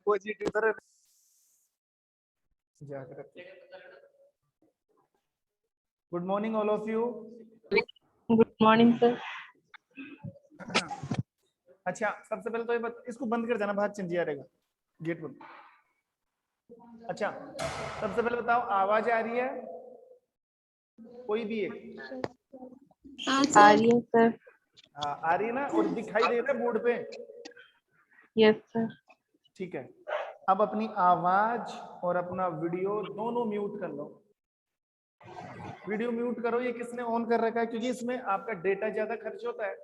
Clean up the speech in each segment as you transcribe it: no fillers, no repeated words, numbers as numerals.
Positive तरह जागृत। Good morning all of you. Good morning sir. अच्छा, सबसे पहले तो ये इसको बंद कर देना, बाहर चिंजिया रहेगा, गेट बंद। अच्छा, सबसे पहले बताओ, आवाज आ रही है कोई भी एक? आ रही है सर। हाँ आ रही है ना, और दिखाई दे रहा है बोर्ड पे? Yes sir. ठीक है, अब अपनी आवाज और अपना वीडियो दोनों म्यूट कर लो। वीडियो म्यूट करो। ये किसने ऑन कर रखा है? क्योंकि इसमें आपका डेटा ज्यादा खर्च होता है।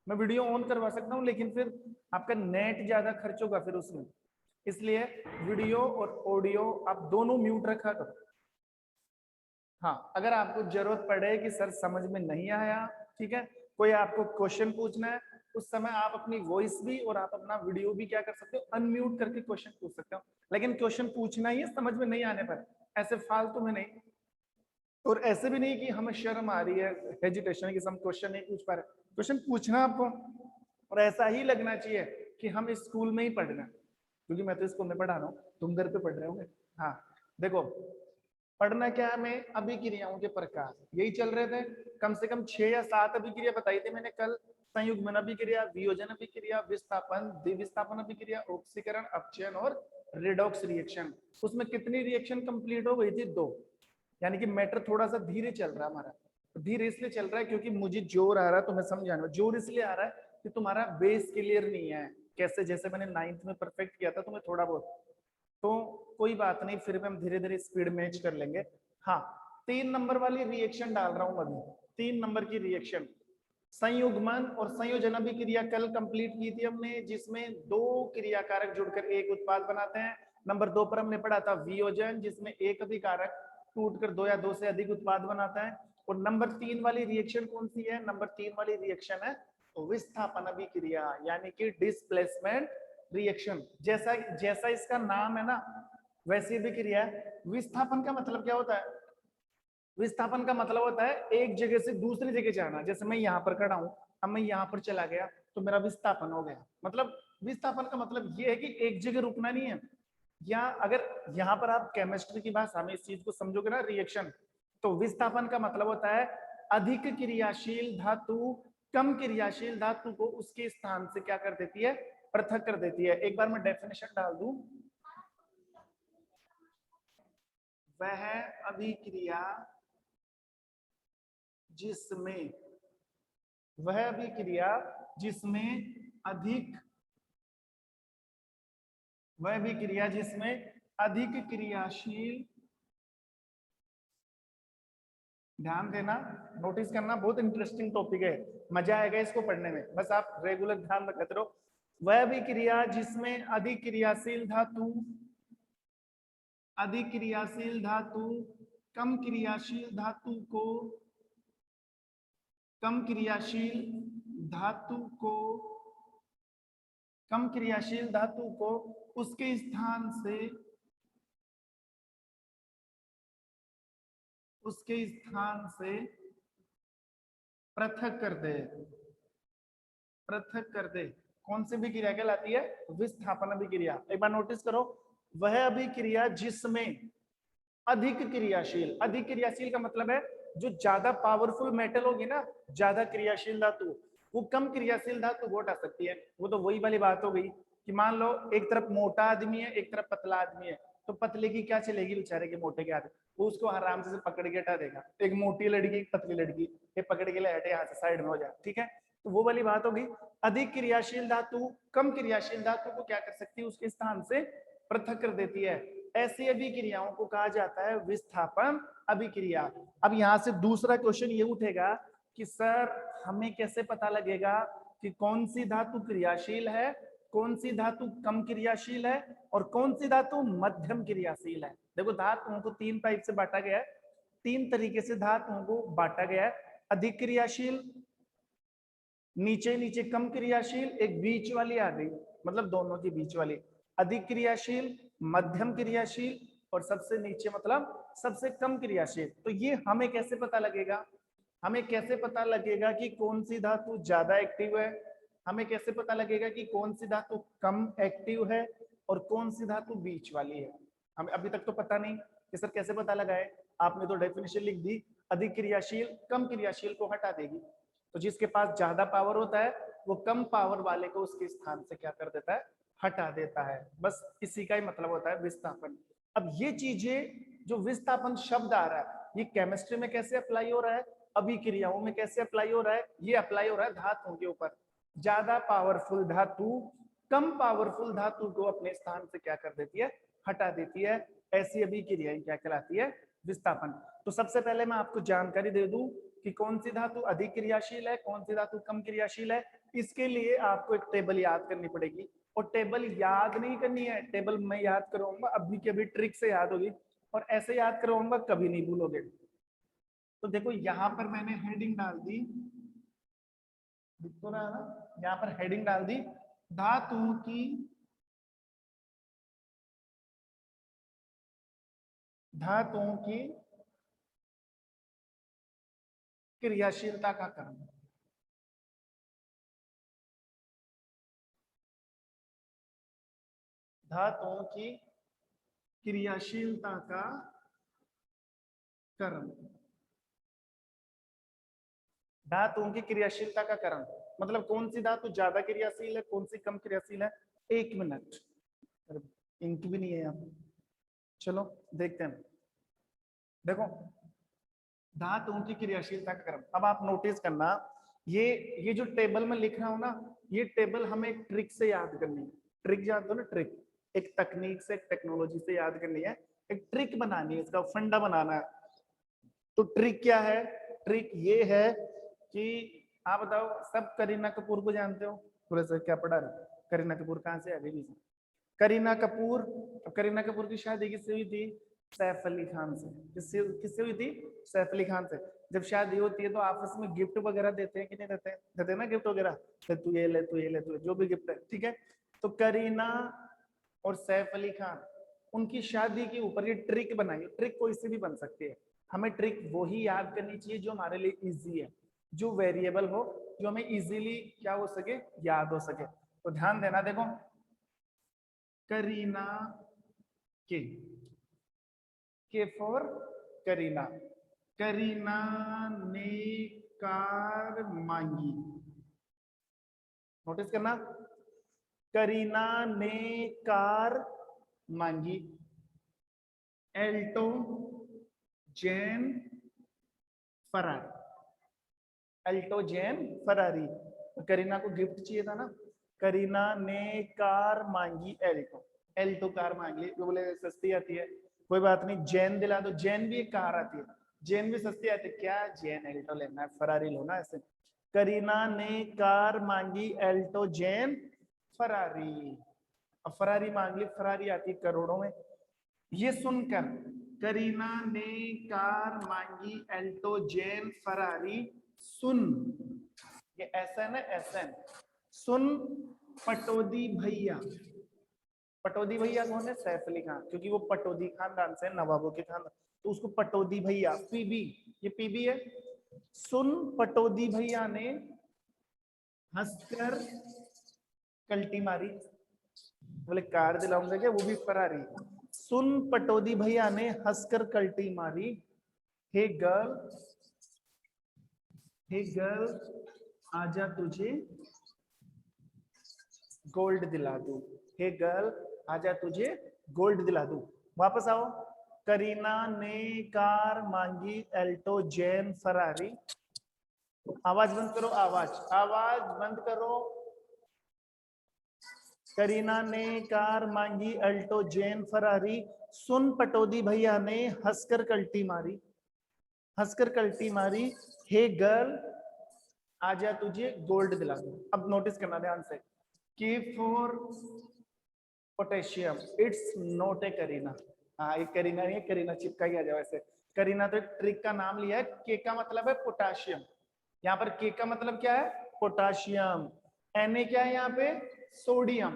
मैं वीडियो ऑन करवा सकता हूँ लेकिन फिर आपका नेट ज्यादा खर्च होगा फिर उसमें, इसलिए वीडियो और ऑडियो आप दोनों म्यूट रखा करो। हाँ, अगर आपको जरूरत पड़े कि सर समझ में नहीं आया, ठीक है, कोई आपको क्वेश्चन पूछना है, उस समय आप अपनी वॉइस भी और आप अपना वीडियो भी क्या कर सकते हो, अनम्यूट करके क्वेश्चन पूछ सकते हो। लेकिन क्वेश्चन पूछना ही है समझ में नहीं आने पर, ऐसे फालतू में नहीं। और ऐसे भी नहीं कि हमें शर्म आ रही है, हेजिटेशन है कि हम क्वेश्चन नहीं पूछ पा रहे। क्वेश्चन पूछना आपको, और ऐसा ही लगना चाहिए कि हम इस स्कूल में ही पढ़ रहे हैं, क्योंकि मैं तो स्कूल में पढ़ा रहा हूँ, तुम घर पे पढ़ रहे होंगे। हाँ देखो, पढ़ना क्या है, हमें अभिक्रियाओं के प्रकार यही चल रहे थे। कम से कम 6 या 7 अभिक्रिया बताई थी मैंने कल। संयुग्मन अभिक्रिया, वियोजन अभिक्रिया, विस्थापन, द्विविस्थापन अभिक्रिया, ऑक्सीकरण, अपचयन और रिडॉक्स रिएक्शन। उसमें कितनी रिएक्शन कंप्लीट हो गई थी? 2। यानी कि मैटर थोड़ा सा धीरे चल रहा है हमारा। धीरे इसलिए चल रहा है क्योंकि मुझे जोर आ रहा है तुम्हें समझाने में। जोर इसलिए आ रहा है कि तुम्हारा बेस क्लियर नहीं है। कैसे? जैसे मैंने 9th में परफेक्ट किया था तुम्हें थोड़ा बहुत, तो कोई बात नहीं, फिर भी हम धीरे धीरे स्पीड मैच कर लेंगे। हाँ, 3 नंबर वाली रिएक्शन डाल रहा हूं अभी। 3 नंबर की रिएक्शन, संयुग्मन और संयोजन अभिक्रिया कल कंप्लीट की थी हमने, जिसमें 2 क्रियाकारक जुड़कर एक उत्पाद बनाते हैं। नंबर 2 पर हमने पढ़ा था वियोजन, जिसमें एक अभिकारक टूटकर 2 या 2 से अधिक उत्पाद बनाता है। और नंबर 3 वाली रिएक्शन कौन सी है? नंबर 3 वाली रिएक्शन है विस्थापन अभिक्रिया, यानी कि डिस्प्लेसमेंट रिएक्शन। जैसा जैसा इसका नाम है ना, वैसी भी क्रिया है। विस्थापन का मतलब क्या होता है? विस्थापन का मतलब होता है एक जगह से दूसरी जगह जाना। जैसे मैं यहाँ पर खड़ा हूँ, अब मैं यहाँ पर चला गया तो मेरा विस्थापन हो गया। मतलब विस्थापन का मतलब ये है कि एक जगह रुकना नहीं है। या अगर यहाँ पर आप केमिस्ट्री की भाषा में इस चीज को समझोगे ना, रिएक्शन, तो विस्थापन का मतलब होता है अधिक क्रियाशील धातु कम क्रियाशील धातु को उसके स्थान से क्या कर देती है? पृथक कर देती है। एक बार मैं डेफिनेशन डाल दूं, वह अभिक्रिया जिसमें वह अभिक्रिया जिसमें अधिक वह अभिक्रिया जिसमें अधिक क्रियाशील, ध्यान देना, नोटिस करना, बहुत इंटरेस्टिंग टॉपिक है, मजा आएगा इसको पढ़ने में, बस आप रेगुलर ध्यान रखते रहो। वह अभिक्रिया जिसमें अधिक क्रियाशील धातु कम क्रियाशील धातु को कम क्रियाशील धातु को उसके स्थान से पृथक कर दे। कौन सी भी क्रिया कहलाती है? विस्थापन अभिक्रिया। एक बार नोटिस करो, वह अभिक्रिया जिसमें अधिक क्रियाशील का मतलब है जो ज्यादा पावरफुल मेटल होगी ना, ज्यादा क्रियाशील धातु, वो कम क्रियाशील धातु को हटा सकती है। वो तो वही वाली बात हो गई कि मान लो एक तरफ मोटा आदमी है, एक तरफ पतला आदमी है, तो पतले की क्या चलेगी बेचारे के, मोटे के हाथ, वो उसको आराम से पकड़ के हटा देगा। एक मोटी लड़की, एक पतली लड़की, ये पकड़ के ले हटे, यहाँ से साइड में हो जाए, ठीक है। तो वो वाली बात होगी। अधिक क्रियाशील धातु कम क्रियाशील धातु को क्या कर सकती है? उसके स्थान से पृथक कर देती है। ऐसी अभिक्रियाओं को कहा जाता है विस्थापन अभिक्रिया। अब यहां से दूसरा क्वेश्चन ये उठेगा कि सर हमें कैसे पता लगेगा कि कौन सी धातु क्रियाशील है, कौन सी धातु कम क्रियाशील है और कौन सी धातु मध्यम क्रियाशील है? देखो, धातुओं को 3 टाइप से बांटा गया है, 3 तरीके से धातुओं को बांटा गया है। अधिक क्रियाशील, नीचे नीचे कम क्रियाशील, एक बीच वाली आ गई, मतलब दोनों की बीच वाली। अधिक क्रियाशील, मध्यम क्रियाशील और सबसे नीचे मतलब सबसे कम क्रियाशील। तो ये हमें कैसे पता लगेगा? हमें कैसे पता लगेगा कि कौन सी धातु ज्यादा एक्टिव है? हमें कैसे पता लगेगा कि कौन सी धातु कम एक्टिव है? और कौन सी धातु बीच वाली है। हमें अभी तक तो पता नहीं कि सर कैसे पता लगाए, आपने तो डेफिनेशन लिख दी, अधिक क्रियाशील कम क्रियाशील को हटा देगी। तो जिसके पास ज्यादा पावर होता है वो कम पावर वाले को उसके स्थान से क्या कर देता है, हटा देता है। बस इसी का ही मतलब होता है विस्थापन। अब ये चीजें जो विस्थापन शब्द आ रहा है ये केमिस्ट्री में कैसे अप्लाई हो रहा है, अभिक्रियाओं में कैसे अप्लाई हो रहा है, ये अप्लाई हो रहा है धातुओं के ऊपर। ज्यादा पावरफुल धातु कम पावरफुल धातु को अपने स्थान से क्या कर देती है, हटा देती है। ऐसी अभिक्रियाएं क्या कहलाती है, विस्थापन। तो सबसे पहले मैं आपको जानकारी दे दूं कि कौन सी धातु अधिक क्रियाशील है, कौन सी धातु कम क्रियाशील है। इसके लिए आपको एक टेबल याद करनी पड़ेगी, और टेबल याद नहीं करनी है, टेबल मैं याद करवाऊंगा, अभी के अभी ट्रिक से याद होगी, और ऐसे याद करवाऊंगा कभी नहीं भूलोगे। तो देखो यहाँ पर मैंने हेडिंग डाल दी, दिख तो रहा ना, यहाँ पर हेडिंग डाल दी धातुओं की क्रियाशीलता का क्रम। धातुओं की क्रियाशीलता का क्रम। धातुओं की क्रियाशीलता का क्रम मतलब कौन सी धातु ज्यादा क्रियाशील है, कौन सी कम क्रियाशील है। 1 मिनट, इंक भी नहीं है यहाँ पे, चलो देखते हैं। देखो धातुओं की क्रियाशीलता का क्रम, अब आप नोटिस करना, ये जो टेबल में लिख रहा हूं ना, ये टेबल हमें एक ट्रिक से याद करनी है। ट्रिक जानते हो ना, ट्रिक एक तकनीक से, एक टेक्नोलॉजी से याद करनी है, एक ट्रिक बनानी है, इसका फंडा बनाना है। तो ट्रिक क्या है, ट्रिक ये है कि आप बताओ, सब करीना कपूर को जानते हो, थोड़ा सा क्या पढ़ा रहे, करीना कपूर कहाँ से आ गई। करीना कपूर, करीना कपूर की शादी किससे हुई थी, सैफ अली खान से। किससे किससे हुई थी, सैफ अली खान से। जब शादी होती है तो आपस में गिफ्ट वगैरह देते हैं कि नहीं देते, देते ना गिफ्ट वगैरह, तू ये ले, तू ये ले, तू जो भी गिफ्ट है, ठीक है। तो करीना और सैफ अली खान, उनकी शादी के ऊपर ये ट्रिक बनाई। ट्रिक कोई से भी बन सकती है, हमें ट्रिक वही याद करनी चाहिए जो हमारे लिए इजी है, जो वेरिएबल हो, जो हमें इजीली क्या हो सके, याद हो सके। तो ध्यान देना, देखो करीना के फॉर करीना, करीना ने कार मांगी। नोटिस करना, करीना ने कार मांगी। Alto Jain Ferrari, Alto Jain Ferrari. Kareena को गिफ्ट चाहिए था ना, करीना ने कार मांगी एल्टो, एल्टो कार मांगी। वो बोले सस्ती आती है, कोई बात नहीं, जैन दिला दो, जैन भी एक कार आती है, जैन भी सस्ती आती है, क्या जैन एल्टो लेना है, फरारी लो ना ऐसे। करीना ने कार मांगी एल्टो जैन फरारी। अब फरारी मांग ली, फरारी आती करोड़ों में। ये सुनकर करीना ने कार मांगी एल्टो जैन फरारी, सुन, ये ऐसा है ना, ऐसा है, सुन पटौदी भैया। पटौदी भैया कौन है, सैफ अली खान, क्योंकि वो पटौदी खानदान से, नवाबों के खानदान, तो उसको पटौदी भैया, पीबी, ये पीबी है। सुन पटौदी भैया ने हंसकर कल्टी मारी, बोले कार दिलाऊंगा क्या, वो भी फरारी। सुन पटौदी भैया ने हंसकर कल्टी मारी, हे गर्ल, हे गर्ल आजा तुझे गोल्ड दिला दूं, हे गर्ल आजा तुझे गोल्ड दिला दूं। वापस आओ, करीना ने कार मांगी एल्टो जैन फरारी। आवाज बंद करो, आवाज बंद करो। करीना ने कार मांगी अल्टो जैन फरारी, सुन पटौदी भैया ने हंसकर कल्टी मारी, हंसकर कल्टी मारी, हे गर्ल आजा तुझे गोल्ड दिला दूं। अब नोटिस करना ध्यान से, के for potassium, it's not a Kareena. हाँ ये करीना नहीं है, करीना चिपका ही आ जाओ ऐसे। करीना तो ट्रिक का नाम लिया है, के का मतलब है पोटाशियम, यहाँ पर के का मतलब क्या है, पोटाशियम। Na क्या है यहाँ पे, सोडियम,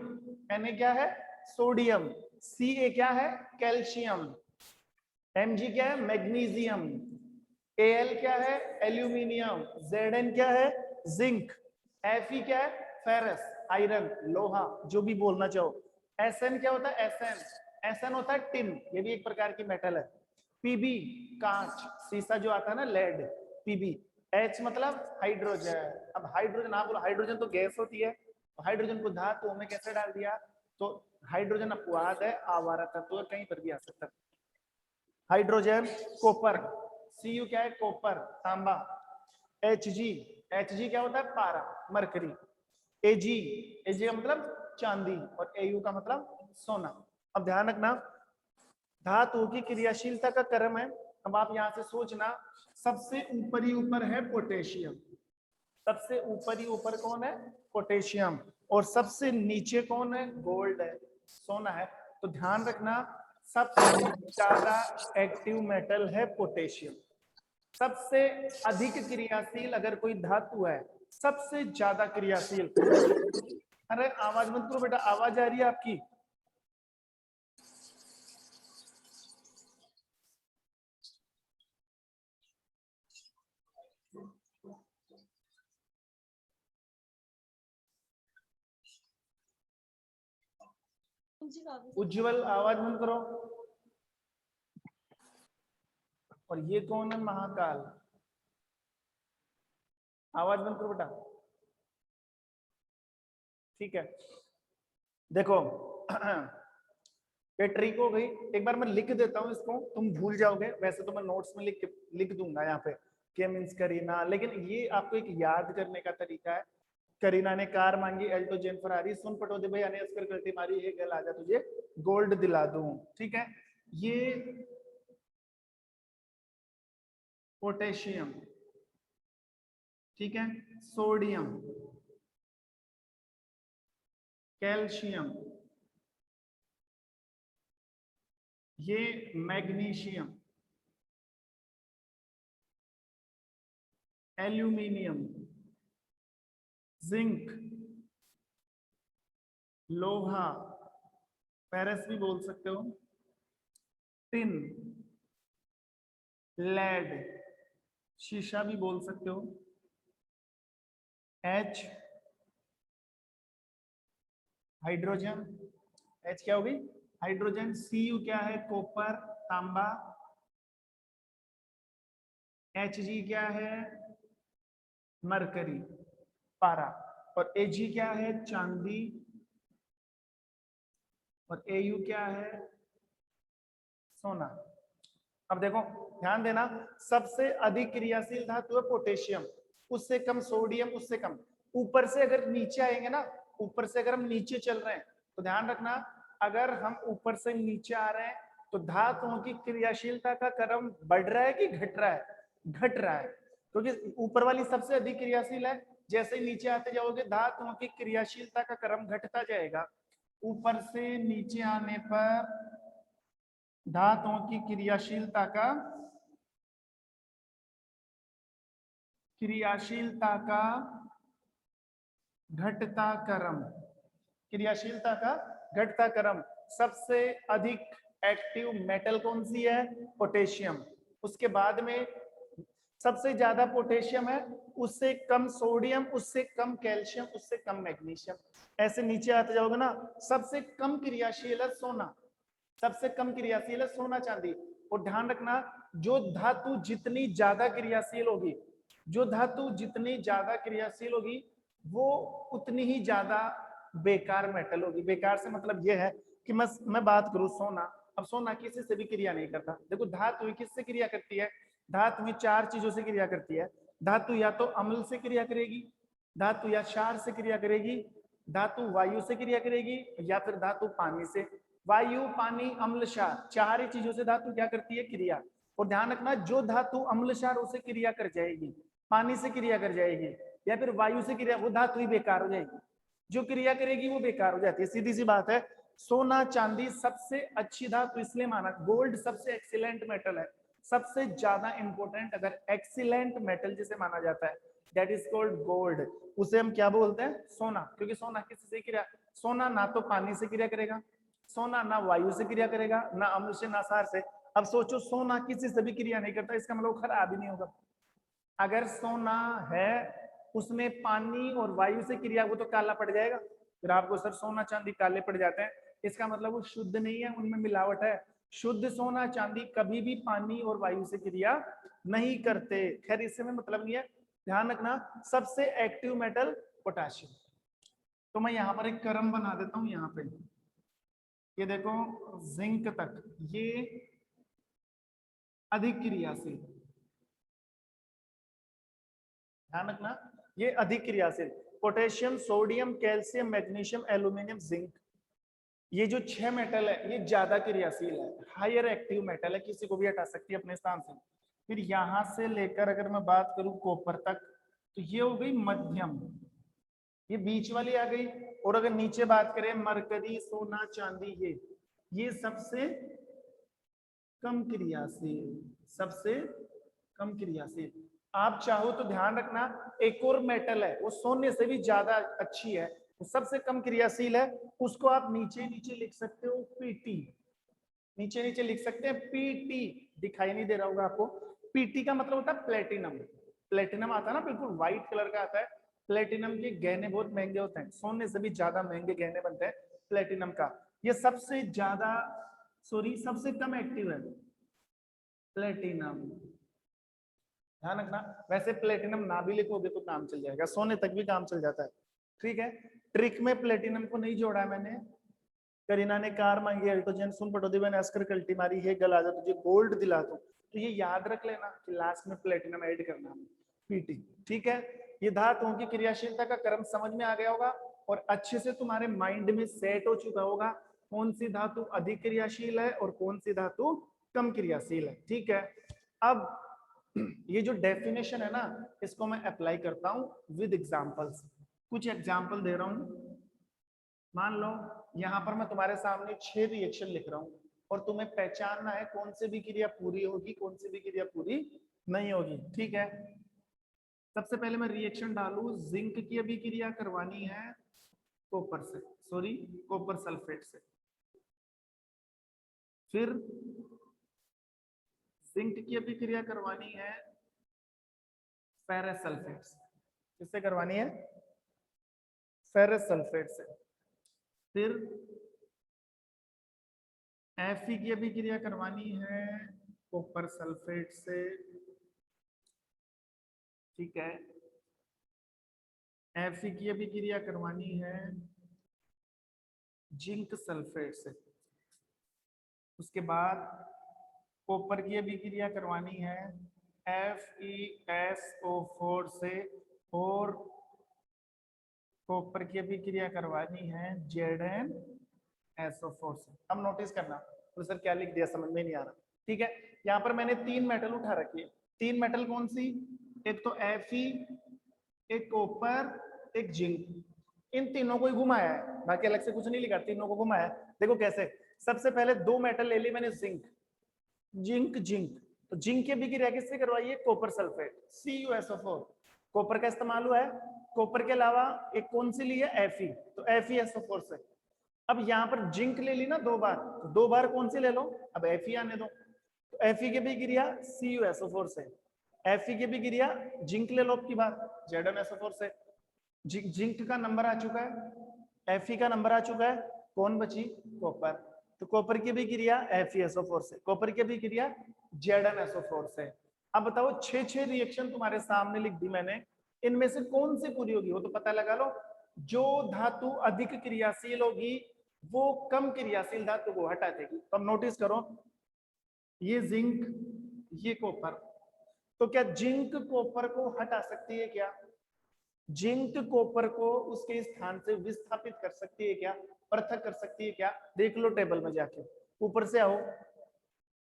Na क्या है, सोडियम। Ca क्या है, कैल्शियम। Mg क्या है, मैग्नीशियम। Al क्या है, एल्यूमिनियम। Zn क्या है, जिंक। Fe क्या है, फेरस, आयरन, लोहा, जो भी बोलना चाहो। Sn क्या होता है? Sn होता है टिन, ये भी एक प्रकार की मेटल है। Pb कांच, शीशा जो आता है ना, लेड, Pb। H मतलब हाइड्रोजन। अब हाइड्रोजन, हाँ बोलो, हाइड्रोजन तो गैस होती है, तो हाइड्रोजन को धातुओं में कैसे डाल दिया? तो हाइड्रोजन अपवाद है, आवारा तत्व कहीं पर भी आ सकता है। हाइड्रोजन, कॉपर, Cu क्या है? कॉपर, तांबा। Hg क्या होता है? पारा, मरकरी। Ag का मतलब चांदी, और Au का मतलब सोना। अब ध्यान रखना, धातु की क्रियाशीलता का क्रम है। अब आप यहां से सोचना, सबसे ऊपरी ऊपर है पोटेशियम, सबसे ऊपरी ऊपर कौन है? पोटेशियम। और सबसे नीचे कौन है? गोल्ड है, सोना है। तो ध्यान रखना, सबसे ज्यादा एक्टिव मेटल है पोटेशियम। सबसे अधिक क्रियाशील अगर कोई धातु है, सबसे ज्यादा क्रियाशील, अरे आवाज मत करो बेटा, आवाज आ रही है आपकी। उज्जवल, आवाज बंद करो। और ये कौन है? महाकाल। आवाज बंद करो बेटा। ठीक है, देखो ये ट्रिक हो गई। एक बार मैं लिख देता हूँ इसको, तुम भूल जाओगे। वैसे तो मैं नोट्स में लिख दूंगा यहाँ पे, के मीन्स करीना, लेकिन ये आपको एक याद करने का तरीका है। करीना ने कार मांगी, एल्टो जेन फरारी, सुन पटोदे भाई अने अस्कर करती मारी, ये गल आजा तुझे गोल्ड दिला दूं। ठीक है, ये पोटेशियम, ठीक है, सोडियम, कैल्शियम, ये मैग्नीशियम, एल्यूमिनियम, जिंक, लोहा, फेरस भी बोल सकते हो, टिन, लेड, शीशा भी बोल सकते हो, एच, हाइड्रोजन, एच क्या होगी? हाइड्रोजन। Cu क्या है? कॉपर, तांबा। Hg क्या है? मरकरी, पारा। और Ag क्या है? चांदी। और Au क्या है? सोना। अब देखो, ध्यान देना, सबसे अधिक क्रियाशील धातु है पोटेशियम, उससे कम सोडियम, उससे कम। ऊपर से अगर नीचे आएंगे ना, ऊपर से अगर हम नीचे चल रहे हैं, तो ध्यान रखना, अगर हम ऊपर से नीचे आ रहे हैं तो धातुओं की क्रियाशीलता का क्रम बढ़ रहा है कि घट रहा है? घट रहा है, क्योंकि ऊपर वाली सबसे अधिक क्रियाशील है। जैसे ही नीचे आते जाओगे, धातुओं की क्रियाशीलता का क्रम घटता जाएगा। ऊपर से नीचे आने पर धातुओं की क्रियाशीलता का घटता क्रम, क्रियाशीलता का घटता क्रम। सबसे अधिक एक्टिव मेटल कौन सी है? पोटेशियम। उसके बाद में सबसे ज्यादा पोटेशियम है, उससे कम सोडियम, उससे कम कैल्शियम, उससे कम मैग्नीशियम। ऐसे नीचे आते जाओगे ना, सबसे कम क्रियाशील है सोना, सबसे कम क्रियाशील है सोना चांदी। और ध्यान रखना, जो धातु जितनी ज्यादा क्रियाशील होगी, जो धातु जितनी ज्यादा क्रियाशील होगी, वो उतनी ही ज्यादा बेकार मेटल होगी। बेकार से मतलब यह है कि मैं बात करूं सोना, अब सोना किसी से भी क्रिया नहीं करता। देखो, धातु किससे क्रिया करती है? धातु में चार चीजों से क्रिया करती है। धातु या तो अम्ल से क्रिया करेगी, धातु या क्षार से क्रिया करेगी, धातु वायु से क्रिया करेगी, या फिर धातु पानी से। वायु, पानी, अम्ल, क्षार, चार ही चीजों से धातु क्या करती है? क्रिया। और ध्यान रखना, जो धातु अम्ल क्षार उसे क्रिया कर जाएगी, पानी से क्रिया कर जाएगी, या फिर वायु से क्रिया, वो धातु ही बेकार हो जाएगी। जो क्रिया करेगी वो बेकार हो जाती है, सीधी सी बात है। सोना चांदी सबसे अच्छी धातु इसलिए माना, गोल्ड सबसे एक्सीलेंट मेटल है, सबसे ज्यादा इंपॉर्टेंट अगर एक्सीलेंट मेटल जिसे माना जाता है, दैट इज कॉल्ड गोल्ड। उसे हम क्या बोलते हैं? सोना। क्योंकि सोना किससे क्रिया, सोना ना तो पानी से क्रिया करेगा, सोना ना वायु से क्रिया करेगा, ना अम्ल से, ना क्षार से। अब सोचो, सोना किसी से भी क्रिया नहीं करता, इसका मतलब खराब ही नहीं होगा। अगर सोना है, उसमें पानी और वायु से क्रिया, वो तो काला पड़ जाएगा। फिर आपको सर सोना चांदी काले पड़ जाते हैं, इसका मतलब वो शुद्ध नहीं है, उनमें मिलावट है। शुद्ध सोना चांदी कभी भी पानी और वायु से क्रिया नहीं करते। खैर इससे में मतलब नहीं है, ध्यान रखना। सबसे एक्टिव मेटल पोटेशियम। तो मैं यहाँ पर एक क्रम बना देता हूं। यहाँ पे ये देखो, जिंक तक ये अधिक क्रियाशील, ध्यान रखना, ये अधिक क्रियाशील। Potassium, sodium, calcium, magnesium, aluminium, zinc, ये जो 6 मेटल है ये ज्यादा क्रियाशील है, हायर एक्टिव मेटल है, किसी को भी हटा सकती है अपने स्थान से। फिर यहां से लेकर अगर मैं बात करूं कॉपर तक, तो ये हो गई मध्यम, ये बीच वाली आ गई। और अगर नीचे बात करें मरकरी, सोना, चांदी, ये सबसे कम क्रियाशील, सबसे कम क्रियाशील। आप चाहो तो ध्यान रखना, एक और मेटल है वो सोने से भी ज्यादा अच्छी है, तो सबसे कम क्रियाशील है, उसको आप नीचे नीचे लिख सकते हो पीटी, नीचे नीचे लिख सकते हैं पीटी। दिखाई नहीं दे रहा होगा आपको। पीटी का मतलब होता है प्लेटिनम। प्लेटिनम आता है ना, बिल्कुल व्हाइट कलर का आता है। प्लेटिनम के गहने बहुत महंगे होते हैं, सोने से भी ज्यादा महंगे गहने बनते हैं प्लेटिनम का। ये सबसे ज्यादा, सॉरी, सबसे कम एक्टिव है प्लेटिनम, ध्यान रखना। वैसे प्लेटिनम ना भी लिखोगे तो काम चल जाएगा, सोने तक भी काम चल जाता है, ठीक है। ट्रिक में प्लेटिनम को नहीं जोड़ा मैंने। करीना ने कार मांगी, अल्टोजन सुन पटोदी मैंने अस्कर कल्टी मारी है, गल आजा तुझे गोल्ड दिला दूं। तो ये याद रख लेना कि लास्ट में प्लेटिनम ऐड करना, पीटी, ठीक है। ये धातुओं की क्रियाशीलता का क्रम समझ में आ गया होगा और अच्छे से तुम्हारे माइंड में सेट हो चुका होगा कौन सी धातु अधिक क्रियाशील है और कौन सी धातु कम क्रियाशील है, ठीक है। अब ये जो डेफिनेशन है ना, इसको मैं अप्लाई करता हूं विद एग्जांपल्स। कुछ एग्जांपल दे रहा हूं। मान लो यहां पर मैं तुम्हारे सामने 6 रिएक्शन लिख रहा हूं और तुम्हें पहचानना है कौन सी भी क्रिया पूरी होगी, कौन सी भी क्रिया पूरी नहीं होगी, ठीक है। सबसे पहले मैं रिएक्शन डालू, जिंक की अभिक्रिया करवानी है कॉपर से, सॉरी कॉपर सल्फेट से। फिर जिंक की अभिक्रिया करवानी है फेरस सल्फेट से। किससे करवानी है? फेरस सल्फेट से। फिर Fe की अभिक्रिया करवानी है कॉपर सल्फेट से, ठीक है। Fe की अभिक्रिया करवानी है जिंक सल्फेट से। उसके बाद कॉपर की अभिक्रिया करवानी है FeSO4 से और कॉपर की अभिक्रिया करवानी है ZnSO4 से। अब नोटिस करना तो सर क्या लिख दिया समझ में नहीं आ रहा, ठीक है। यहाँ पर मैंने 3 मेटल उठा रखी है। 3 मेटल कौन सी? एक तो Fe, एक कॉपर, एक जिंक। इन तीनों को ही घुमाया है, बाकी अलग से कुछ नहीं लिखा, तीनों को घुमाया। देखो कैसे, सबसे पहले 2 मेटल ले ली मैंने, जिंक, जिंक, जिंक। तो जिंक की अभिक्रिया किससे करवाई है? Copper sulphate, CuSO4। कॉपर का इस्तेमाल हुआ है। कॉपर के अलावा एक कौन सी ली है? Fe, तो FeSO4 से। अब यहाँ पर जिंक ले ली ना 2 बार, तो 2 बार कौन सी ले लो? अब Fe आने दो। तो Fe की अभिक्रिया CuSO4 से, Fe की अभिक्रिया जिंक ले लो, अब की बार ZnSO4 से। जिंक का नंबर आ चुका है, Fe का नंबर आ चुका है, कौन बची? कॉपर। तो कॉपर की अभिक्रिया FeSO4 से, कॉपर की अभिक्रिया ZnSO4 से। अब बताओ 6 रिएक्शन तुम्हारे सामने लिख दी मैंने, इनमें से कौन सी पूरी होगी वो तो पता लगा लो। जो धातु अधिक क्रियाशील होगी वो कम क्रियाशील धातु को हटा देगी। तो अब नोटिस करो, ये जिंक, ये कॉपर, तो क्या जिंक कॉपर को हटा सकती है क्या? जिंक कॉपर को उसके स्थान से विस्थापित कर सकती है क्या? पृथक कर सकती है क्या? देख लो टेबल में जाके, ऊपर से आओ,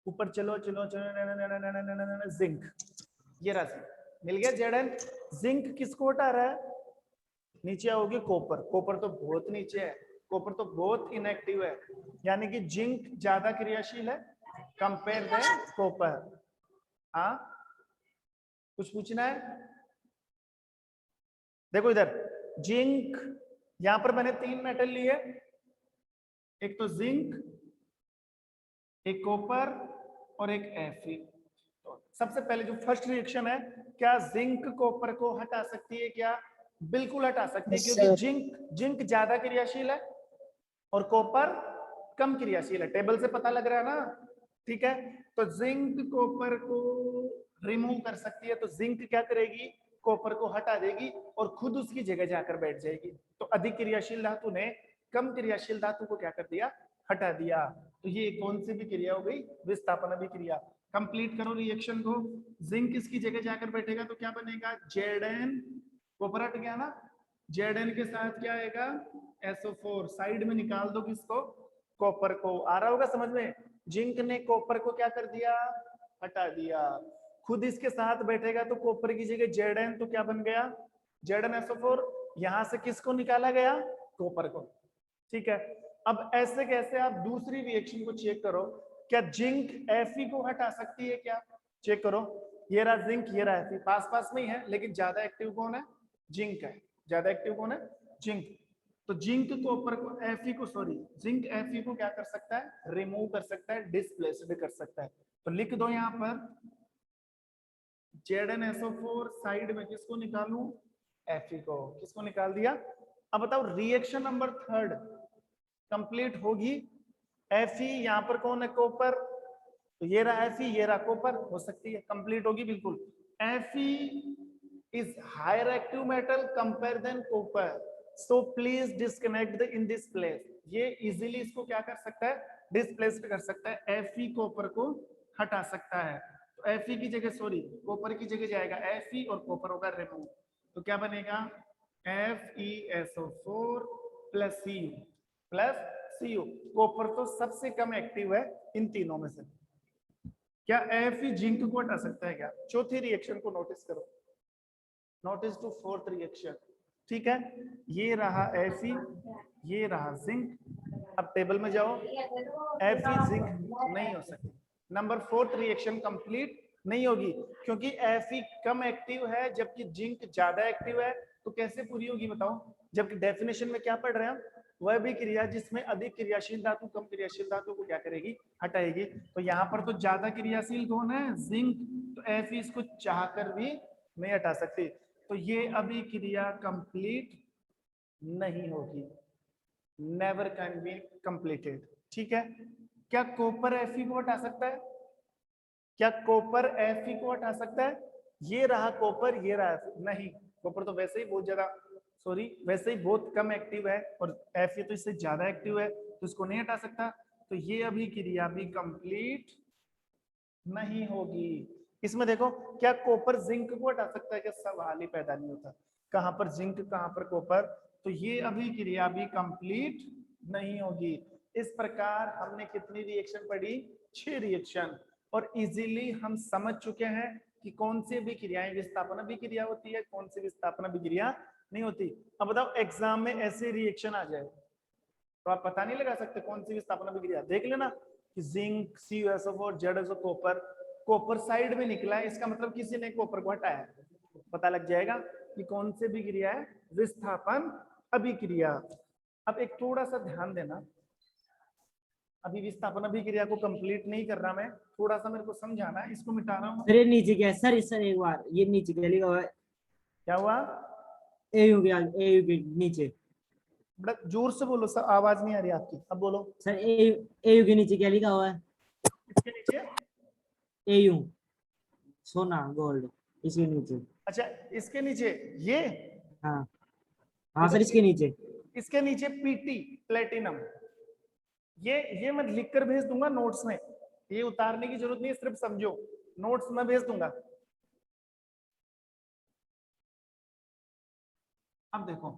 ऊपर चलो चलो चलो, जिंक, ये रहा जिंक, मिल गया Zn। जिंक किसको हटा रहा है? नीचे आओगे कॉपर, कॉपर तो बहुत नीचे है, कॉपर तो बहुत इनएक्टिव है, यानी कि जिंक ज्यादा क्रियाशील है कंपेयर देन कॉपर। हाँ, कुछ पूछना है? देखो इधर जिंक, यहां पर मैंने 3 मेटल लिए, एक तो जिंक, एक कॉपर और एक Fe। तो सबसे पहले जो फर्स्ट रिएक्शन है, क्या जिंक कॉपर को हटा सकती है क्या? बिल्कुल हटा सकती है, क्योंकि जिंक ज्यादा क्रियाशील है और कॉपर कम क्रियाशील है, टेबल से पता लग रहा है ना, ठीक है। तो जिंक कॉपर को रिमूव कर सकती है, तो जिंक क्या करेगी, कॉपर को हटा देगी और खुद उसकी जगह जाकर बैठ जाएगी। तो अधिक क्रियाशील धातु ने कम क्रियाशील धातु को क्या कर दिया, हटा दिया। तो ये कौन सी भी क्रिया हो गई, विस्थापन अभिक्रिया। कंप्लीट करो रिएक्शन को। जिंक इसकी जगह जाकर बैठेगा तो क्या बनेगा, Zn, कॉपर हट गया ना, Zn के साथ क्या आएगा, SO4। साइड में निकाल दो किसको, कॉपर को। आ रहा होगा समझ में, जिंक ने कॉपर को क्या कर दिया, हटा दिया। खुद इसके साथ बैठेगा तो कॉपर की जगह Zn, तो क्या बन गया, ZnSO4। यहां से किसको निकाला गया, कॉपर को, ठीक है। अब ऐसे कैसे आप दूसरी रिएक्शन को चेक करो, क्या जिंक Fe को हटा सकती है क्या, चेक करो। ये रहा जिंक, ये रहा Fe, पास पास में ही है, लेकिन ज्यादा एक्टिव कौन है, जिंक है। ज्यादा एक्टिव कौन है, जिंक। तो जिंक कॉपर को Fe को, सॉरी, जिंक Fe को क्या कर सकता है, रिमूव कर सकता है, डिस्प्लेस्ड कर सकता है। तो लिख दो यहाँ पर ZnSO4, साइड में किसको निकालूं, Fe को। किसको निकाल दिया। अब बताओ रिएक्शन नंबर 3 कंप्लीट होगी। Fe यहाँ पर कौन है, कॉपर, तो ये रहा Fe, ये रहा कॉपर, हो सकती है, कंप्लीट होगी बिल्कुल। Fe is higher active metal compared than copper, so please disconnect the in this place। ये इजीली इसको क्या कर सकता है, डिस्प्लेस कर सकता है, Fe कॉपर को हटा सकता है। तो Fe की जगह, सॉरी, कॉपर की जगह जाएगा Fe और कॉपर होगा रिमूव। तो क्या बनेगा, FeSO4 प्लस Cu। कॉपर तो सबसे कम एक्टिव है इन तीनों में से। क्या Fe जिंक को हटा सकता है क्या। चौथी रिएक्शन को नोटिस करो, नोटिस टू फोर्थ रिएक्शन, ठीक है। ये रहा Fe, ये रहा जिंक। अब टेबल में जाओ, Fe जिंक नहीं हो सकती। नंबर 4 रिएक्शन कंप्लीट नहीं होगी, क्योंकि Fe कम एक्टिव है जबकि जिंक ज्यादा एक्टिव है। तो कैसे पूरी होगी बताओ, जबकि डेफिनेशन में क्या पढ़ रहे हैं हम, वह भी क्रिया जिसमें अधिक क्रियाशील धातु कम क्रियाशील धातु को क्या करेगी, हटाएगी। तो यहाँ पर तो ज्यादा क्रियाशील कौन है, जिंक। तो Fe इसको चाहकर भी नहीं हटा सकती। तो ये अभी क्रिया कंप्लीट नहीं होगी, नेवर कैन बी कंप्लीटेड, ठीक है। क्या कॉपर Fe को हटा सकता है, क्या कॉपर Fe को हटा सकता है। ये रहा कॉपर, ये रहा Fe, नहीं। कॉपर तो वैसे ही बहुत ज्यादा, सॉरी, वैसे ही बहुत कम एक्टिव है, और Fe तो इससे ज्यादा एक्टिव है, तो इसको नहीं हटा सकता। तो ये अभी क्रिया भी कंप्लीट नहीं होगी। इसमें देखो, क्या कॉपर जिंक को हटा सकता है, क्या सवाल ही पैदा नहीं होता, कहां पर जिंक कहां पर कॉपर। तो ये अभी क्रिया भी कंप्लीट नहीं होगी। इस प्रकार हमने कितनी रिएक्शन पढ़ी, 6 रिएक्शन, और इजीली हम समझ चुके हैं कि कौन सी भी क्रियाएं विस्थापन अभिक्रिया होती है, कौन सी विस्थापन अभिक्रिया नहीं होती। अब बताओ एग्जाम में ऐसे रिएक्शन आ जाए तो आप पता नहीं लगा सकते कौन सी विस्थापन अभिक्रिया। देख लेना कि zinc CuSO4 ZSO copper, copper side में निकला है, इसका मतलब किसी ने कॉपर को हटाया, पता लग जाएगा कि कौन सी भी क्रिया है विस्थापन अभिक्रिया। अब एक थोड़ा सा ध्यान देना, अभी विस्थापन अभिक्रिया को कंप्लीट नहीं कर रहा मैं, थोड़ा सा मेरे को समझाना, इसको मिटा रहा हूँ। सर नीचे क्या सर, सर एक बार ये नीचे क्या लिखा हुआ है, क्या हुआ, एयू के नीचे, बड़ा जोर से बोलो सर, आवाज नहीं आ रही आपकी, अब बोलो। सर एयू के नीचे क्या लिखा हुआ है, इसके नीचे एयू सोना गोल्ड, इसके नीचे। अच्छा, इसके नीचे ये, हाँ हाँ सर, इसके नीचे, इसके नीचे PT प्लेटिनम। ये मैं लिख कर भेज दूंगा नोट्स में, ये उतारने की जरूरत नहीं है, सिर्फ समझो, नोट्स में भेज दूंगा। अब देखो,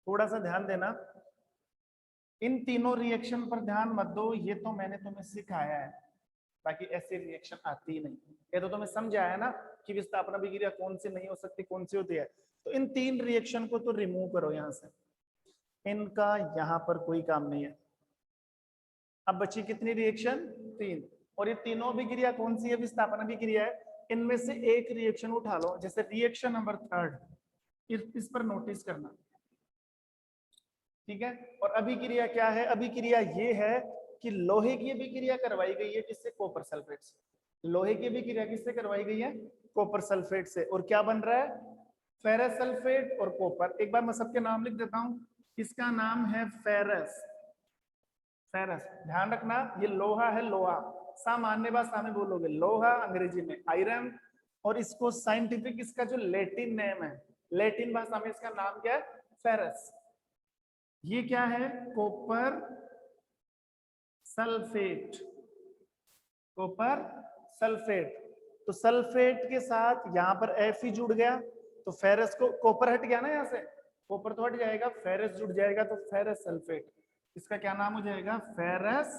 थोड़ा सा ध्यान देना, इन तीनों रिएक्शन पर ध्यान मत दो, ये तो मैंने तुम्हें सिखाया है, बाकी ऐसे रिएक्शन आती ही नहीं। ये तो तुम्हें समझ आया ना कि विस्थापन अभिक्रिया कौन सी नहीं हो सकती, कौन सी होती है। तो इन 3 रिएक्शन को तो रिमूव करो यहां से, इनका यहां पर कोई काम नहीं है। अब बची कितनी रिएक्शन, 3, और ये तीनों अभिक्रिया कौन सी है, विस्थापन अभिक्रिया है। इनमें से एक रिएक्शन उठा लो, जैसे रिएक्शन नंबर 3, इस पर नोटिस करना, ठीक है। और अभिक्रिया क्या है, अभिक्रिया ये है कि लोहे की अभिक्रिया करवाई गई है किससे, कॉपर सल्फेट से। लोहे की अभिक्रिया किससे करवाई गई है, कॉपर सल्फेट से, और क्या बन रहा है, फेरस सल्फेट और कॉपर। एक बार मैं सबके नाम लिख देता हूं, इसका नाम है फेरस। फेरस, ध्यान रखना ये लोहा है, लोहा। सामान्य भाषा में बोलोगे लोहा, अंग्रेजी में आयरन। और इसको साइंटिफिक इसका जो लैटिन नेम है, लैटिन भाषा में इसका नाम क्या है? फेरस। ये क्या है? Copper sulphate. Copper sulphate. तो सल्फेट के साथ यहाँ पर Fe जुड़ गया, तो फेरस को, कॉपर हट गया ना यहाँ से, कॉपर तो हट जाएगा, फेरस जुड़ जाएगा, तो फेरस सल्फेट। इसका क्या नाम हो जाएगा? Ferrous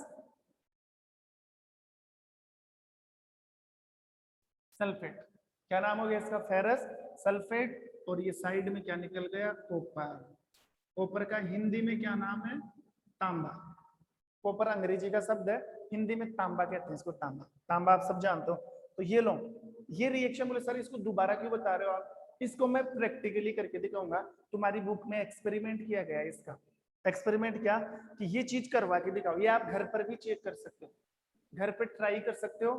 sulphate. क्या नाम हो गया इसका? Ferrous sulphate. और ये साइड में क्या निकल गया? कॉपर। कॉपर का हिंदी में क्या नाम है? तांबा। कॉपर अंग्रेजी का शब्द है, हिंदी में तांबा कहते हैं इसको, तांबा। तांबा आप सब जानते हो। तो ये लो, ये रिएक्शन बोले सर इसको दोबारा क्यों बता रहे हो आप? इसको मैं प्रैक्टिकली करके दिखाऊंगा। तुम्हारी बुक में एक्सपेरिमेंट किया गया है इसका। एक्सपेरिमेंट क्या कि ये चीज करवा के दिखाओ। ये आप घर पर भी चेक कर सकते हो, घर पे ट्राई कर सकते हो।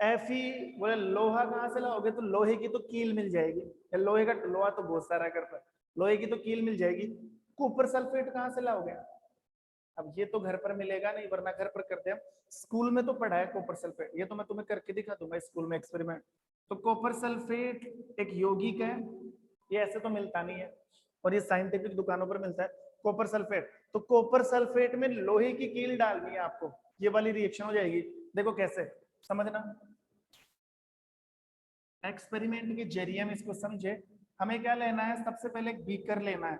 Fe बोले लोहा कहाँ से लाओगे? तो लोहे की तो कील मिल जाएगी, लोहे का लोहा तो बहुत सारा घर पर, लोहे की तो कील मिल जाएगी। कॉपर सल्फेट कहाँ से लाओगे? अब ये तो घर पर मिलेगा नहीं, वरना घर पर करते हैं। स्कूल में तो पढ़ा है कॉपर सल्फेट, ये तो मैं तुम्हें करके दिखा दूंगा स्कूल में एक्सपेरिमेंट। तो कॉपर सल्फेट एक यौगिक है, ये ऐसे तो मिलता नहीं है, और ये साइंटिफिक दुकानों पर मिलता है कॉपर सल्फेट। तो कॉपर सल्फेट में लोहे की कील डालनी है आपको, ये वाली रिएक्शन हो जाएगी। देखो कैसे, समझना। एक्सपेरिमेंट के जरिए हम इसको समझे। हमें क्या लेना है? सबसे पहले एक बीकर लेना है।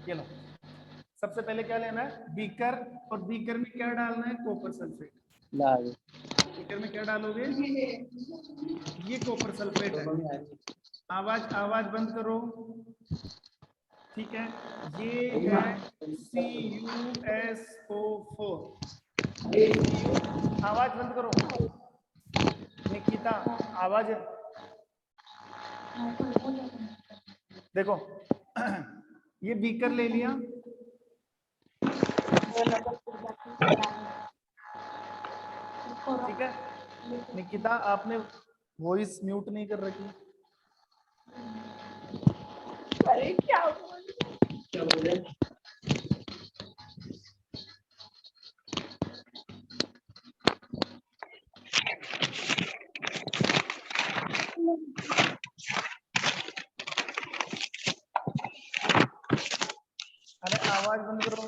ये लो, सबसे पहले क्या लेना है? बीकर। और बीकर में क्या डालना है? Copper sulphate. बीकर में क्या डालोगे? ये कॉपर सल्फेट है। आवाज आवाज बंद करो, ठीक है। ये है CuSO4। आवाज बंद करो निकिता, आवाज। देखो ये बीकर ले लिया, ठीक है। निकिता आपने वॉइस म्यूट नहीं कर रखी। अरे क्या बोल अरे आवाज बंद करो।